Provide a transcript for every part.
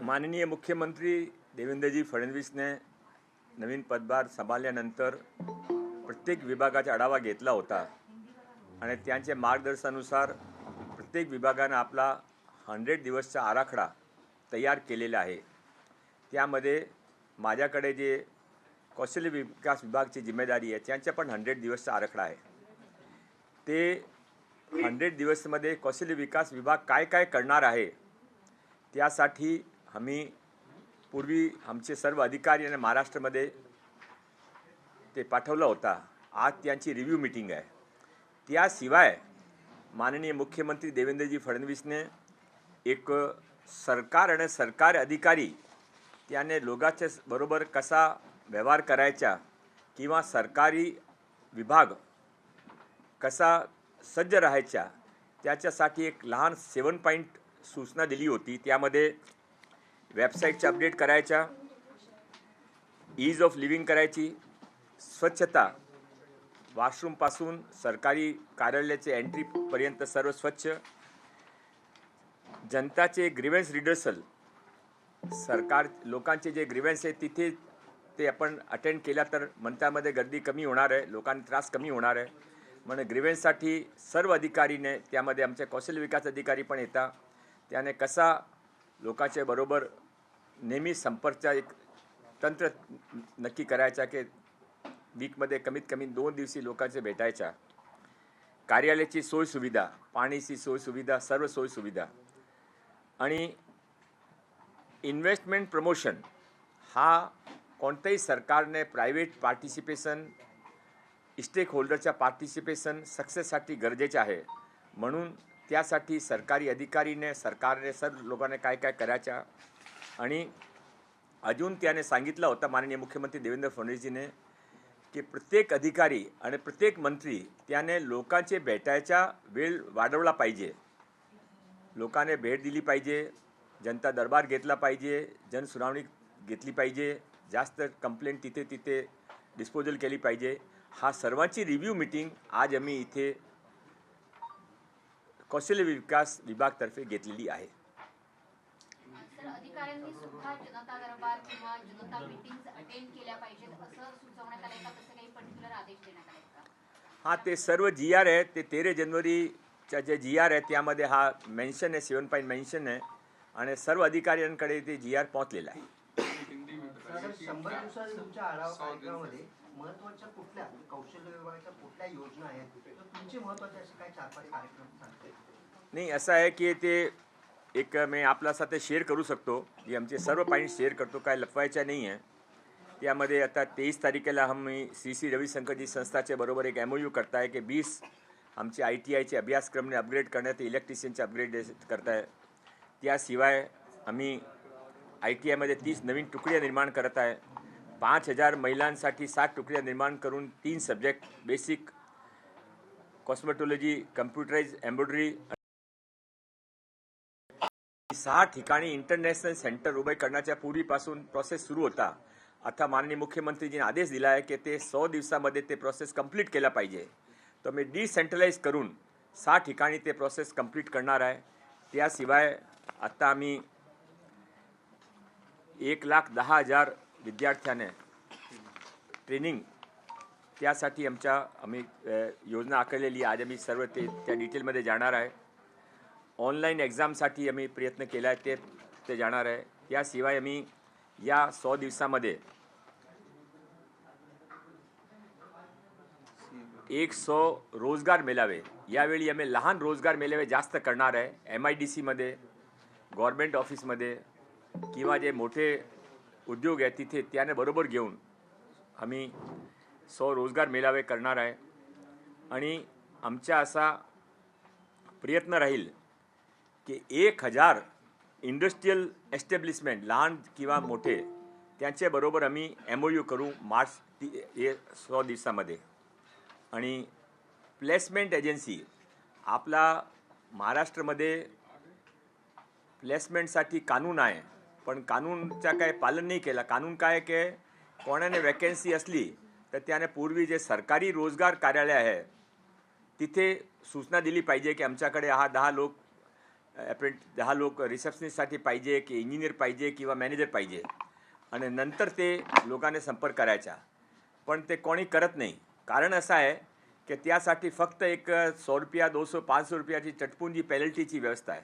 माननीय मुख्यमंत्री देवेंद्रजी फडणवीस ने नवीन पदभार सांभाळल्यानंतर प्रत्येक विभागाचा आढावा घेतला होता आणि त्यांच्या मार्गदर्शनानुसार प्रत्येक विभागाने आपला 100 दिवसचा आराखडा तयार केलेला आहे। त्यामध्ये माझ्याकडे जे कौशल्य विकास विभागाची जिम्मेदारी आहे त्यांचा पण 100 दिवसचा आराखडा आहे। ते 100 दिवसमध्ये कौशल्य विकास विभाग काय काय करणार आहे त्यासाठी आम्ही पूर्वी आमचे सर्व अधिकारी आणि महाराष्ट्रामध्ये ते पाठवलं होता। आज त्यांची रिव्ह्यू मीटिंग आहे। त्याशिवाय माननीय मुख्यमंत्री देवेंद्रजी फडणवीसने एक सरकार आणि सरकारी अधिकारी त्याने लोकांच्या बरोबर कसा व्यवहार करायचा किंवा सरकारी विभाग कसा सज्ज राहायचा त्याच्यासाठी एक लहान 7 पॉइंट सूचना दिली होती। त्यामध्ये वेबसाईटचे अपडेट करायचा, ईज ऑफ लिव्हिंग करायची, स्वच्छता वॉशरूमपासून सरकारी कार्यालयाचे एंट्रीपर्यंत सर्व स्वच्छ, जनताचे ग्रीव्हन्स रिडर्सल सरकार लोकांचे जे ग्रीव्हन्स आहे तिथे ते आपण अटेंड केला तर मंत्र्यामध्ये गर्दी कमी होणार आहे, लोकांना त्रास कमी होणार आहे। म्हणून ग्रीव्हन्ससाठी सर्व अधिकारीने त्यामध्ये आमचे कौशल्य विकास अधिकारी पण येतात, त्याने कसा लोकांच्या बरोबर नेहमी संपर्कचा एक तंत्र नक्की करायचा की वीकमध्ये कमीत कमी 2 दिवशी लोकांचे भेटायचा, कार्यालयाची सोय सुविधा, पाण्याची सोय सुविधा, सर्व सोय सुविधा आणि इन्व्हेस्टमेंट प्रमोशन हा कोणत्याही सरकारने प्रायव्हेट पार्टिसिपेशन स्टेक होल्डरच्या पार्टिसिपेशन सक्सेससाठी गरजेचं आहे। म्हणून त्यासाठी सरकारी अधिकारीने सरकारने सर्व लोकांना काय काय करायचं आणि अजून त्याने सांगितलं होतं माननीय मुख्यमंत्री देवेंद्र फडणवीसजीने की प्रत्येक अधिकारी आणि प्रत्येक मंत्री त्याने लोकांचे भेटायचा वेळ वाढवला पाहिजे, लोकांनी भेट दिली पाहिजे, जनता दरबार घेतला पाहिजे, जनसुनावणी घेतली पाहिजे, जास्त कंप्लेंट तिथे तिथे डिस्पोजल केली पाहिजे। हा सर्वांची रिव्ह्यू मीटिंग आज आम्ही इथे कौशल्य विकास विभागातर्फे घेतलेली आहे। अधिकाऱ्यांनी सुद्धा जनता दरबार किंवा जनता मीटिंग्स अटेंड केल्या पाहिजेत असं सुचवण्यात आले का? तसे काही पर्टिक्युलर आदेश देण्यात आले का? हाँ, ते सर्व जीआर आहे ते 13 जनवरीचा जे जीआर आहे त्यामध्ये हा मेन्शन आहे, 7 पॉइंट मेन्शन आहे आणि सर्व अधिकाऱ्यांकडे ते जीआर पोहोचलेला आहे। 100 दिवसांच्या आढावामध्ये महत्त्वाच्या कुठल्या कौशल्य विभागाच्या कुठल्या योजना आहेत तुमचे महत्त्वाचे असे काय 4-5 कार्यक्रम सांगते? नाही, असं आहे की ते एक मी आपल्यासाथ शेअर करू शकतो की आमचे सर्व पॉईंट शेअर करतो, काय लपवायच्या नाही आहे। त्यामध्ये आता 23 तारखेला आम्ही श्री रविशंकरजी संस्थाच्या बरोबर एक MOU करताय की 20 आमचे ITIचे अभ्यासक्रमने अपग्रेड करण्यात, इलेक्ट्रिशियनचे अपग्रेड करताय। त्याशिवाय आम्ही ITIमध्ये 30 नवीन तुकड्या निर्माण करत आहे। 5000 महिलांसाठी 60 तुकड्या निर्माण करून 3 subject basic, cosmetology, computerise embroidery 6 ठिकाणी इंटरनॅशनल सेंटर उभे करण्याच्या पूर्वीपासून प्रोसेस सुरू होता। आता माननीय मुख्यमंत्रीजीने आदेश दिला आहे की ते 100 दिवसामध्ये ते प्रोसेस कंप्लीट केला पाहिजे। तर मी डिसेंट्रलाइज करून 6 ठिकाणी ते प्रोसेस कंप्लीट करणार आहे। त्याशिवाय आता आम्ही 1,10,000 विद्यार्थ्यांना ट्रेनिंग त्यासाठी आम्ही योजना आखलेली आज आम्ही सर्व त्या डिटेलमध्ये जाणार आहे। ऑनलाईन एक्झामसाठी आम्ही प्रयत्न केला आहे ते जाणार आहे। याशिवाय आम्ही या 100 दिवसामध्ये 100 रोजगार मेळावे, यावेळी आम्ही लहान रोजगार मेळावे जास्त करणार आहे। MIDCमध्ये, गव्हर्नमेंट ऑफिसमध्ये किंवा जे मोठे उद्योग आहेत तिथे त्याने बरोबर घेऊन आम्ही 100 रोजगार मेळावे करणार आहे आणि आमचा असा प्रयत्न राहील की 1000 इंडस्ट्रियल एस्टॅब्लिशमेंट लहान किंवा मोठे त्यांच्याबरोबर आम्ही MOU करू मार्च 100 दिवसामध्ये। आणि प्लेसमेंट एजन्सी आपला महाराष्ट्रामध्ये प्लेसमेंटसाठी कानून आहे, पण कानूनचा काय पालन नाही केला। कानून काय की कोणाने वॅकन्सी असली तर त्याने पूर्वी जे सरकारी रोजगार कार्यालय आहे तिथे सूचना दिली पाहिजे की आमच्याकडे 10 लोक 10 लोक रिसेप्शनिस्टसाठी पाहिजे की इंजिनियर पाहिजे किंवा मॅनेजर पाहिजे आणि नंतर ते लोकांनी संपर्क करायचा, पण ते कोणी करत नाही. कारण असं आहे की त्यासाठी फक्त एक 100 रुपया 200 500 रुपयाची चटपुंजी पेनल्टीची व्यवस्था आहे.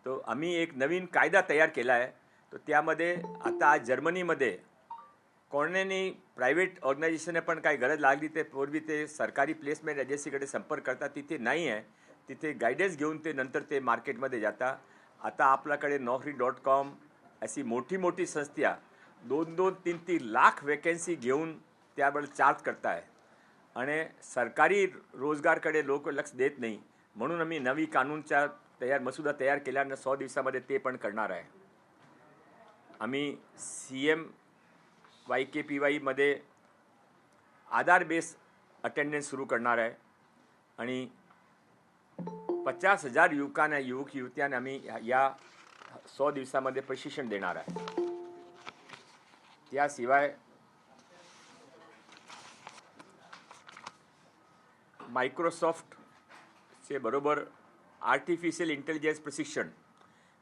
तो आम्ही एक नवीन कायदा तयार केला आहे. तो त्यामध्ये आता जर्मनीमध्ये कोणाने प्रायव्हेट ऑर्गनायझेशनने पण काही गरज लागली ते पूर्वी ते सरकारी प्लेसमेंट एजन्सीकडे संपर्क करतात, तिथे नाही आहे. तिथे गायडन्स घेऊन ते नंतर ते मार्केटमध्ये जाता. आता आपल्याकडे Naukri.com अशी मोठी मोठी संस्था 2-2, 3-3 लाख वॅकन्सी घेऊन त्याबद्दल चार्ज करताय आणि सरकारी रोजगारकडे लोक लक्ष देत नाही. म्हणून आम्ही नवी कानूनचा मसुदा तयार केला आणि 100 दिवसामध्ये ते पण करणार आहे. आम्ही CMYKPY मध्ये आधार बेस अटेंडन्स सुरू करणार आहे आणि 50,000 युवक युवत्यांना आम्ही या 100 दिवसामध्ये प्रशिक्षण देणार आहे. त्याशिवाय मायक्रोसॉफ्टचे बरोबर आर्टिफिशियल इंटेलिजन्स प्रशिक्षण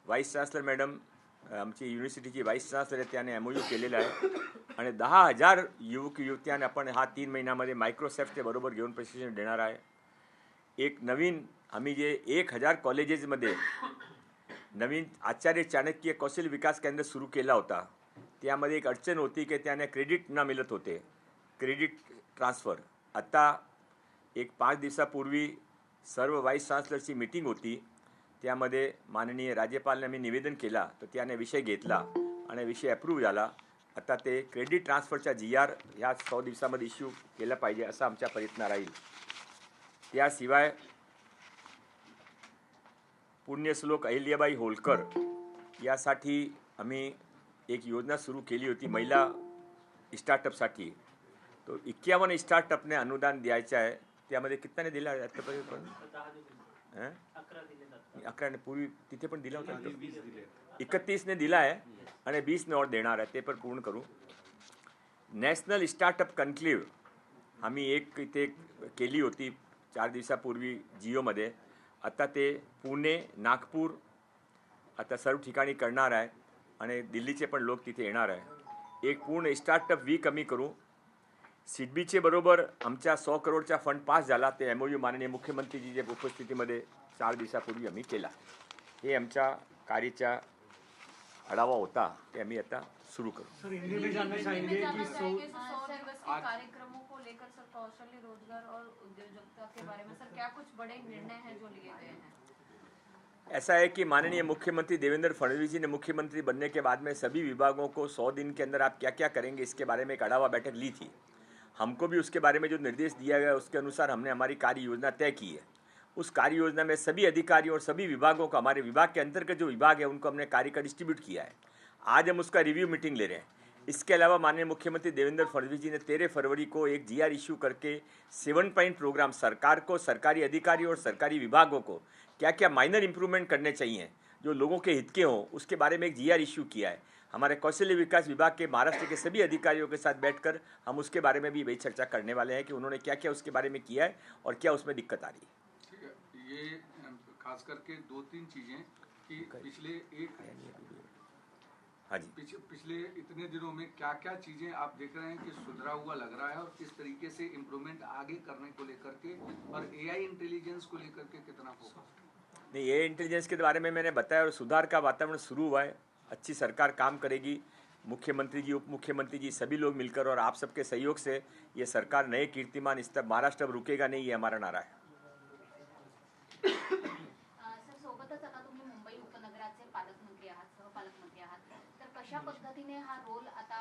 व्हाईस चान्सलर मॅडम आमची युनिव्हर्सिटीची व्हाईस चान्सलर आहे, त्याने MOU केलेला आहे आणि 10,000 युवक युवत्यांना आपण हा 3 महिन्यामध्ये मायक्रोसॉफ्टचे बरोबर घेऊन प्रशिक्षण देणार आहे. एक नवीन आम्ही जे 1000 कॉलेजेसमध्ये नवीन आचार्य चाणक्य कौशल्य विकास केंद्र सुरू केला होता, त्यामध्ये एक अडचण होती की त्याने क्रेडिट न मिळत होते, क्रेडिट ट्रान्सफर. आता एक 5 दिवसापूर्वी सर्व व्हाईस चान्सलरची मीटिंग होती, त्यामध्ये माननीय राज्यपालांनी आम्ही निवेदन केला, तर त्याने विषय घेतला आणि विषय अप्रूव्ह झाला. आता ते क्रेडिट ट्रान्सफरचा GR ह्या 100 दिवसामध्ये इश्यू केला पाहिजे असा आमचा प्रयत्न राहील. त्याशिवाय पुण्यश्लोक अहिल्याबाई होळकर यासाठी आम्ही एक योजना सुरू केली होती महिला स्टार्टअपसाठी. तो 51 स्टार्टअपने अनुदान द्यायचं आहे. त्यामध्ये कितने दिला आतापर्यंत? 11 पूर्वी तिथे पण दिला होता. 31ने दिला आहे आणि 20ने और देणार आहे, ते पण पूर्ण करू. नॅशनल स्टार्टअप कन्क्लेव्ह आम्ही एक इथे केली होती 4 दिवसापूर्वी जिओमध्ये. आता ते पुणे, नागपूर आता सर्व ठिकाणी करणार आहे आणि दिल्लीचे पण लोक तिथे येणार आहे. एक पूर्ण स्टार्टअप वीक आम्ही करू. सिडबीचे बरोबर आमच्या 100 करोडचा फंड पास झाला, ते MOU माननीय मुख्यमंत्रीजीच्या उपस्थितीमध्ये 4 दिवसापूर्वी आम्ही केला. हे आमच्या कार्याचा आढावा होता, ते आम्ही आता सुरू करू. सर हिंदी में जानना चाहेंगे कि 100 दिवस के कार्यक्रमों को लेकर सर कौशल्य रोजगार और उद्योजकता के बारे में सर क्या कुछ बड़े निर्णय हैं जो लिए गए हैं? ऐसा है कि माननीय मुख्यमंत्री देवेंद्र फडणवीस जी ने मुख्यमंत्री बनने के बाद में सभी विभागों को 100 दिन के अंदर आप क्या क्या करेंगे इसके बारे में एक आढावा बैठक ली थी. हमको भी उसके बारे में जो निर्देश दिया गया उसके अनुसार हमने हमारी कार्य योजना तय की है. उस कार्य योजना में सभी अधिकारियों और सभी विभागों का, हमारे विभाग के अंतर्गत जो विभाग है उनको हमने कार्य का डिस्ट्रीब्यूट किया है. आज हम उसका रिव्यू मीटिंग ले रहे हैं. इसके अलावा माननीय मुख्यमंत्री देवेंद्र फडणवीस जी ने 13 फरवरी को एक GR इश्यू करके 7 पॉइंट प्रोग्राम सरकार को, सरकारी अधिकारियों और सरकारी विभागों को क्या क्या माइनर इंप्रूवमेंट करने चाहिए जो लोगों के हित के हों, उसके बारे में एक GR इश्यू किया है. हमारे कौशल्य विकास विभाग के महाराष्ट्र के सभी अधिकारियों के साथ बैठकर हम उसके बारे में भी वही चर्चा करने वाले हैं कि उन्होंने क्या क्या उसके बारे में किया है और क्या उसमें दिक्कत आ रही है. ठीक है, ये खास करके 2-3 चीजें कि पिछले इतने दिनों में क्या क्या चीजें आप देख रहे हैं कि सुधरा हुआ लग रहा है और किस तरीके से इम्प्रूवमेंट आगे करने को लेकर के, और AI इंटेलिजेंस को लेकर के कितना फोकस? नहीं, AI इंटेलिजेंस के बारे में मैंने बताया और सुधार का वातावरण शुरू हुआ है. अच्छी सरकार काम करेगी. मुख्यमंत्री जी, उप मुख्यमंत्री जी सभी लोग मिलकर और आप सबके सहयोग से ये सरकार नए कीर्तिमान इस तक महाराष्ट्र अब रुकेगा नहीं, ये हमारा नारा है. सर सोबतच आता तुम्ही मुंबई उपनगराचे पालकमंत्री आहात, सहपालकमंत्री आहात, तर कशा पद्धतीने हा रोल आता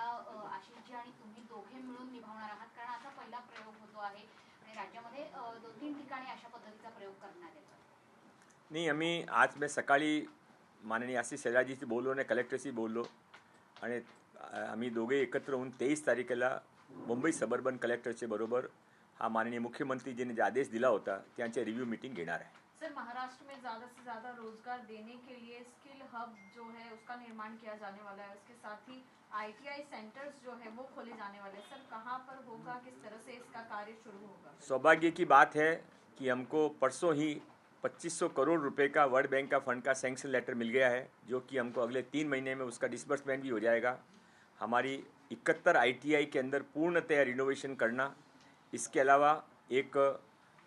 आशिषजी आणि तुम्ही दोघे मिळून निभावणार आहात? कारण आता पहिला प्रयोग होतो आहे आणि राज्यामध्ये 2-3 ठिकाणी अशा पद्धतीचा प्रयोग करण्यात येतो. नाही, आज मैं सकाळी माननीय आशिष शेलारजीशी बोललो आणि कलेक्टरशी बोललो आणि आम्ही दोघे एकत्र होऊन 23 तारखेला मुंबई सबर्बन कलेक्टरचे बरोबर हा माननीय मुख्यमंत्रीजीने जे आदेश दिला होता त्यांचे रिव्ह्यू मीटिंग घेणार आहे. सर महाराष्ट्र में ज़्यादा से ज़्यादा रोजगार देने के लिए स्किल हब जो है उसका निर्माण किया जाने वाला है. उसके साथ ही ITI सेंटर्स जो है वो खोले जाने वाले हैं. सर कहाँ पर होगा, किस तरह से इसका कार्य शुरू होगा? सौभाग्य की बात है कि हमको परसों ही 2500 करोड़ रुपए का वर्ल्ड बैंक का फंड का सैंक्शन लेटर मिल गया है, जो कि हमको अगले 3 महीने में उसका डिसबर्समेंट भी हो जाएगा। हमारी 71 ITI के अंदर पूर्णतया रिनोवेशन करना, इसके अलावा एक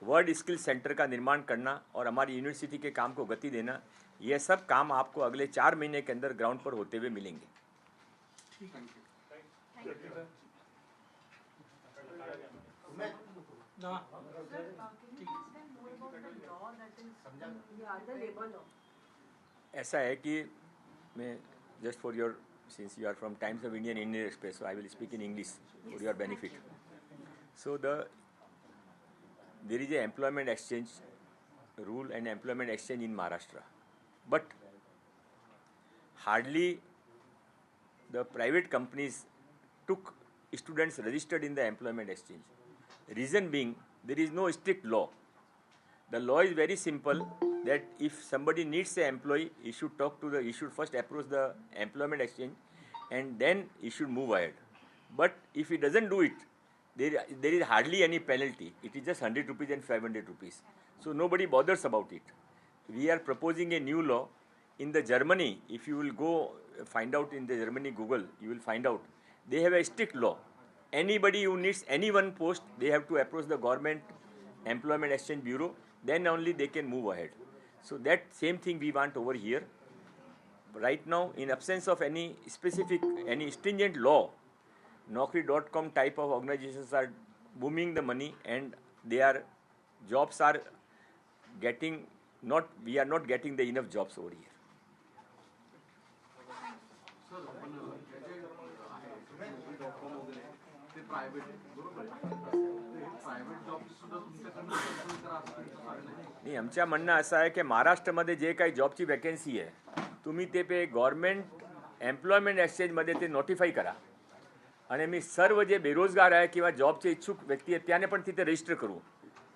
वर्ल्ड स्किल सेंटर का निर्माण करना और हमारी यूनिवर्सिटी के काम को गति देना, यह सब काम आपको अगले 4 महीने के अंदर ग्राउंड पर होते हुए मिलेंगे। ऐसा है कि मैं just for your, since you are from Times of India and Indian Express, so I will speak in English for your benefit. So there is a employment exchange rule and employment exchange in Maharashtra, but hardly the private companies took students registered in the employment exchange. Reason being, there is no strict law. The law is very simple, that if somebody needs an employee, he should he should first approach the employment exchange and then he should move ahead. But if he doesn't do it, there is hardly any penalty. It is just 100 rupees and 500 rupees. So nobody bothers about it. We are proposing a new law. In the Germany, if you will go find out in the Germany Google, you will find out they have a strict law. Anybody who needs any one post, they have to approach the government employment exchange bureau, then only they can move ahead. So that same thing we want over here. Right now, in absence of any specific, any stringent law, Naukri.com type of organizations are booming the money, and jobs are getting we are not getting the enough jobs over here. नाही, आमच्या म्हणणं असं आहे की महाराष्ट्रामध्ये जे काही जॉबची वॅकन्सी आहे, तुम्ही ते पे गव्हर्नमेंट एम्प्लॉयमेंट एक्सचेंजमध्ये ते नोटिफाय करा, आणि मी सर्व जे बेरोजगार आहे किंवा जॉबचे इच्छुक व्यक्ती आहेत त्याने पण तिथे रजिस्टर करू,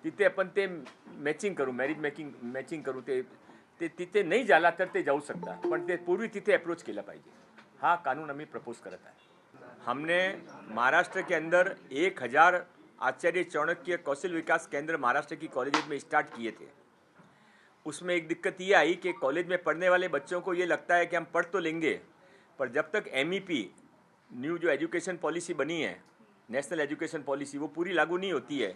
तिथे आपण ते मॅचिंग करू, मॅचिंग करू. ते तिथे नाही झाला तर ते जाऊ शकतात, पण ते पूर्वी तिथे अप्रोच केला पाहिजे. हा कानून आम्ही प्रपोज करत आहे. हमने महाराष्ट्र के अंदर 1000 आचार्य चाणक्य कौशल विकास केंद्र महाराष्ट्र की कॉलेजेस में स्टार्ट किए थे. उसमें एक दिक्कत ये आई कि कॉलेज में पढ़ने वाले बच्चों को ये लगता है कि हम पढ़ तो लेंगे, पर जब तक MEP न्यू जो एजुकेशन पॉलिसी बनी है, नेशनल एजुकेशन पॉलिसी, वो पूरी लागू नहीं होती है,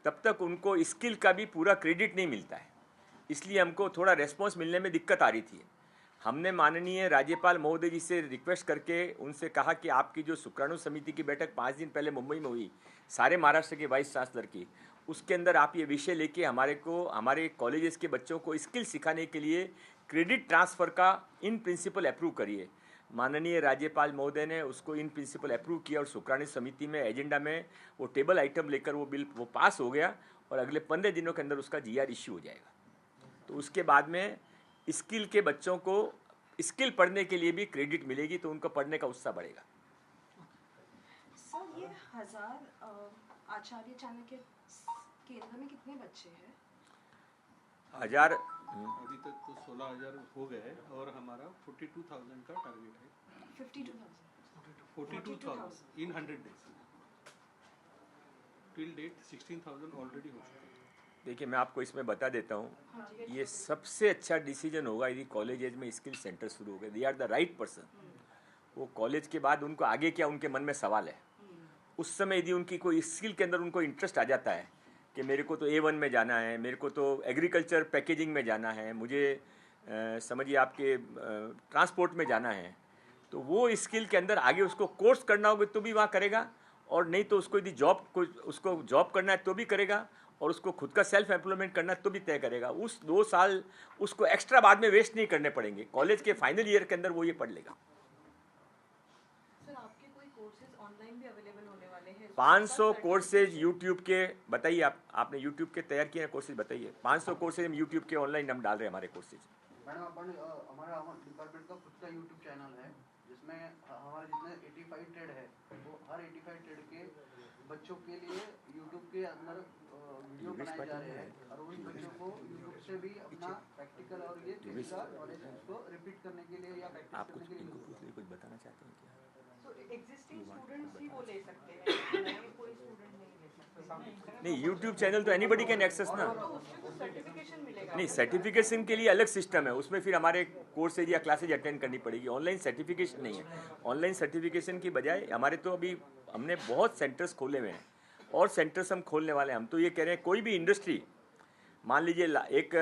तब तक उनको स्किल का भी पूरा क्रेडिट नहीं मिलता है. इसलिए हमको थोड़ा रेस्पॉन्स मिलने में दिक्कत आ रही थी. हमने माननीय राज्यपाल महोदय जी से रिक्वेस्ट करके उनसे कहा कि आपकी जो शुक्राणु समिति की बैठक 5 दिन पहले मुंबई में हुई, सारे महाराष्ट्र के वाइस चांसलर की, उसके अंदर आप ये विषय लेके हमारे कॉलेजेस के बच्चों को स्किल सिखाने के लिए क्रेडिट ट्रांसफ़र का इन प्रिंसिपल अप्रूव करिए. माननीय राज्यपाल महोदय ने उसको इन प्रिंसिपल अप्रूव किया और शुक्राणु समिति में एजेंडा में वो टेबल आइटम लेकर वो बिल वो पास हो गया, और अगले 15 दिनों के अंदर उसका GR इश्यू हो जाएगा. तो उसके बाद में स्किल के बच्चों को स्किल पढ़ने के लिए भी क्रेडिट मिलेगी, तो उनको पढ़ने का उत्साह बढ़ेगा. सर, ये 1000 आचार्य चाणक्य केंद्र में कितने बच्चे हैं? 1000 अभी तक तो 16,000 हो गए और हमारा 42,000 का टारगेट है. 42,000 in 100 days. Till date 16,000 already हो चुके हैं. देखिए, मैं आपको इसमें बता देता हूँ, ये सबसे अच्छा डिसीजन होगा यदि कॉलेजेज में स्किल सेंटर शुरू हो गए. They are the right person. वो कॉलेज के बाद उनको आगे क्या उनके मन में सवाल है, उस समय यदि उनकी कोई स्किल के अंदर उनको इंटरेस्ट आ जाता है कि मेरे को तो A1 में जाना है, मेरे को तो एग्रीकल्चर पैकेजिंग में जाना है, मुझे समझिए आपके ट्रांसपोर्ट में जाना है, तो वो स्किल के अंदर आगे उसको कोर्स करना होगा तो भी वहाँ करेगा, और नहीं तो उसको यदि उसको जॉब करना है तो भी करेगा, और उसको खुद का सेल्फ एम्प्लॉयमेंट करना तो भी तय करेगा. उस 2 साल उसको एक्स्ट्रा बाद में वेस्ट नहीं करने पड़ेंगे. कॉलेज के फाइनल ईयर के अंदर वो ये पढ़ लेगा. सर, आपके कोई कोर्सेज ऑनलाइन भी अवेलेबल होने वाले हैं? 500 कोर्सेज यूट्यूब के, बताइए आपने यूट्यूब के तैयार किए हैं कोर्सेज, बताइए. 500 कोर्सेज हम यूट्यूब के ऑनलाइन हम डाल रहे हैं हमारे कोर्सेज. मैडम, अपन हमारा डिपार्टमेंट का खुद का यूट्यूब चैनल है, जिसमें हमारे जितने 85 ट्रेड है, वो हर 85 ट्रेड के बच्चों के लिए यूट्यूब के अंदर वीडियो बनाए जा रहे हैं, और उन बच्चों को यूट्यूब से भी अपना प्रैक्टिकल और ये थियरी का नॉलेज उसको रिपीट करने के लिए या प्रैक्टिस आप करने के लिए कुछ बताना चाहते हैं क्या? तो एग्जिस्टिंग स्टूडेंट्स ही वो ले सकते हैं, नए कोई स्टूडेंट नहीं ले सकते? नहीं, यूट्यूब चैनल तो एनीबडी कैन एक्सेस ना. तो उसमें तो सर्टिफिकेशन मिलेगा नहीं, सर्टिफिकेशन के लिए अलग सिस्टम है, उसमें फिर हमारे कोर्सेज या क्लासेज अटेंड करनी पड़ेगी। ऑनलाइन सर्टिफिकेशन नहीं है। ऑनलाइन सर्टिफिकेशन की बजाय हमारे तो अभी हमने बहुत सेंटर्स खोले हुए हैं और सेंटर्स हम खोलने वाले हैं। हम तो ये कह रहे हैं, कोई भी इंडस्ट्री, मान लीजिए एक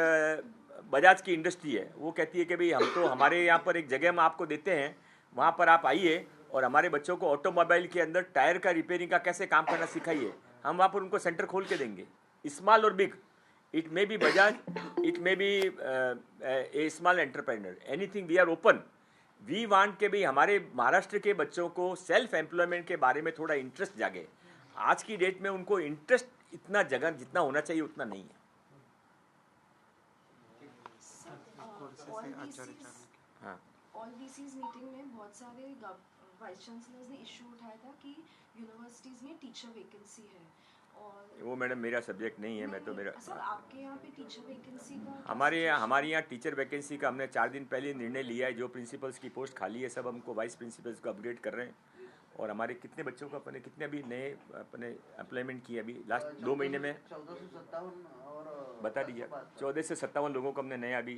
बजाज की इंडस्ट्री है, वो कहती है कि भाई हम तो हमारे यहाँ पर एक जगह हम आपको देते हैं, वहाँ पर आप आइए और हमारे बच्चों को ऑटोमोबाइल के अंदर टायर का रिपेयरिंग का कैसे काम करना सिखाइए। हम वहाँ पर उनको सेंटर खोल के देंगे, स्मॉल और big. It may be Bajaj, it may be a small entrepreneur, anything, we are open. We want के भाई हमारे महाराष्ट्र के बच्चों को सेल्फ एम्प्लॉयमेंट के बारे में थोड़ा इंटरेस्ट जागे। आज की डेट में उनको इंटरेस्ट इतना जगह जितना होना चाहिए उतना नहीं है। हाँ, ऑल VCs मीटिंग में बहुत सारे वाइस चांसलर्स ने इशू उठाया था कि यूनिवर्सिटीज में टीचर वैकेंसी है, और वो मैडम मेरा सब्जेक्ट नहीं है। मैं तो मेरा सर आपके यहाँ पे टीचर वैकेंसी का हमारे यहाँ टीचर वैकेंसी का हमने 4 दिन पहले निर्णय लिया है। जो प्रिंसिपल्स की पोस्ट खाली है सब हमको वाइस प्रिंसिपल्स को अपग्रेड कर रहे हैं। और हमारे कितने बच्चों को अपने कितने अभी नए अपने एम्प्लॉयमेंट किए अभी लास्ट 2 महीने में 1457 और बता दीजिए। 14 से 57 लोगों को हमने नए अभी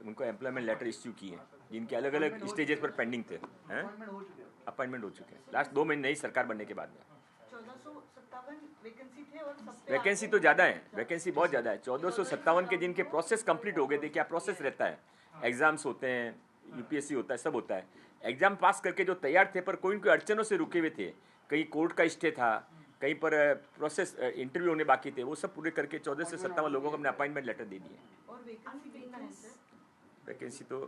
उनको एम्प्लॉयमेंट लेटर इश्यू किए हैं, जिनके अलग अलग स्टेजेस पर पेंडिंग थे। हैं अपॉइंटमेंट हो चुके हैं। अपॉइंटमेंट हो चुके हैं लास्ट 2 महीने नई सरकार बनने के बाद में। 1457 वैकेंसी थे और सबसे वैकेंसी तो ज़्यादा है, वैकेंसी बहुत ज़्यादा है। 1457 के जिनके प्रोसेस कंप्लीट हो गए थे। क्या प्रोसेस रहता है, एग्जाम्स होते हैं, यूपीएससी होता है, सब होता है। एग्जाम पास करके जो तैयार थे पर कोई उनके अड़चनों से रुके हुए थे, कहीं कोर्ट का स्टे था, कहीं पर प्रोसेस इंटरव्यू होने बाकी थे, वो सब पूरे करके 14 से 57 लोगों को हमने अपॉइंटमेंट लेटर दे दिए। और वैकेंसी कितना है सर? वैकेंसी तो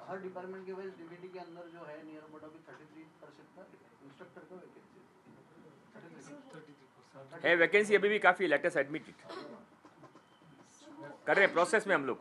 हर डिपार्टमेंट के वाइज डीबीटी के अंदर जो है नियर अबाउट अभी 33% का इंस्ट्रक्टर का वैकेंसी है। वैकेंसी अभी भी काफ़ी, लेटेस्ट एडमिटेड कर रहे हैं, प्रोसेस में हम लोग।